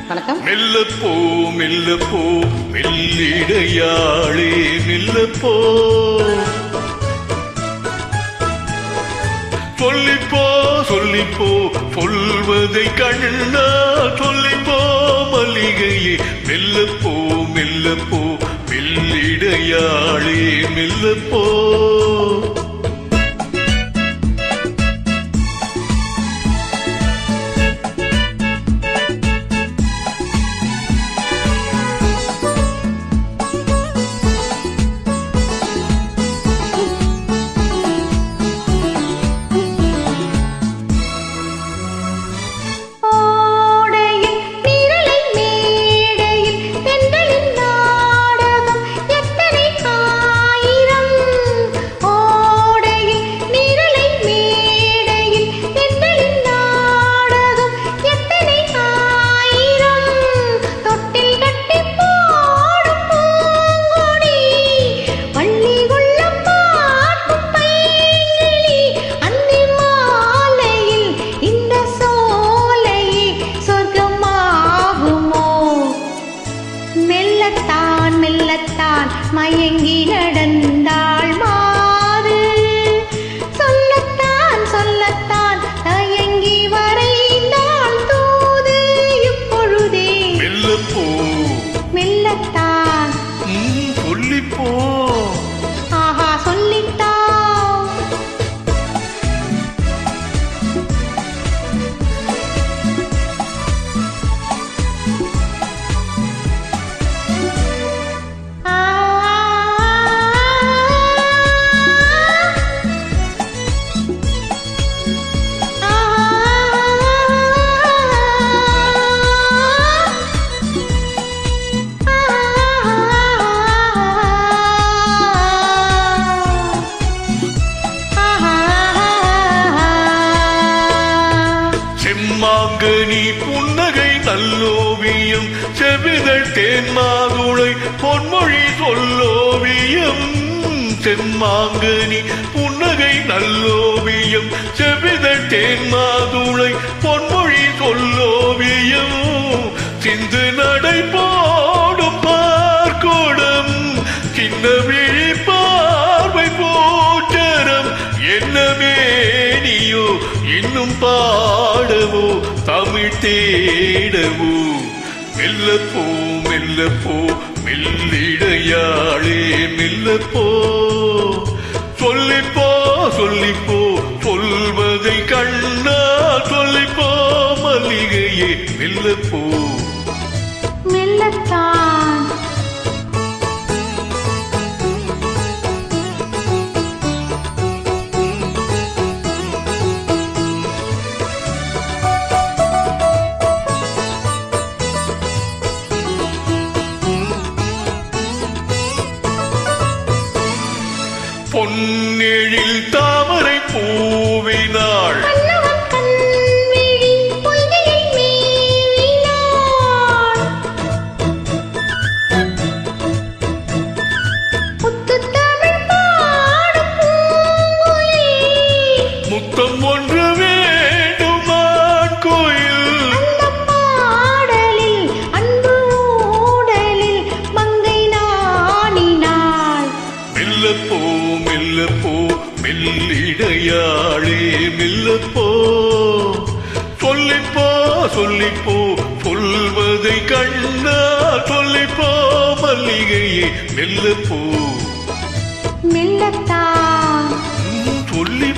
வணக்கம். மெல்லப்போ மெல்லப்போ மெல்லிடையாளே மெல்லப்போ சொல்லிப்போ சொல்லிப்போ சொல்வதை கண்ணா சொல்லிப்போ மல்லிகையே மெல்லப்போ மெல்லப்போ மெல்லிடையாளே மெல்லப்போ மயங்கி நடந்தாள் மாறு சொல்லத்தான் சொல்லத்தான் தயங்கி வரைந்தாள் தூது இப்பொழுதே மெல்லப்போ மெல்லத்தான் சொல்லிப்போ ஆஹா சொல்லித்தான் செம்மாங்கனி புன்னகை நல்லோவியம் செவிதழ் தேன்மாதுளை பொன்மொழி சொல்லோவியம் செம்மாங்கனி புன்னகை நல்லோவியம் செவிதழ் தேன்மாதுளை பொன்மொழி சொல்லோவியம் சிந்து நடை போடும் பார்க்கோடம் சின்ன விழி பார்வை போற்றரம் என்னமே நீயோ இன்னும் பாடவோ தமிழ் தேடவோ மெல்லப்போ மெல்லப்போ மெல்லிடையாளே மெல்லப்போ சொல்லிப்போ சொல்லிப்போ சொல்வதை கண்ணா சொல்லிப்போ மல்லிகையே மெல்லப்போ மெல்லத்தான் பொன்னெழில் தாமரை பூவினாள் முத்தம் ஒன்று வேண்டுமான் கோயில் பாடலில் அன்பு ஊடலில் மங்கை நாணினாள் மெல்லப்போ மெல்லப்போ மெல்லிடையாளே மெல்லப்போ சொல்லிப்போ சொல்லிப்போ சொல்வதை கண்ணா சொல்லிப்போ மல்லிகையே மெல்லப்போ மெல்லத்தான் சொல்லி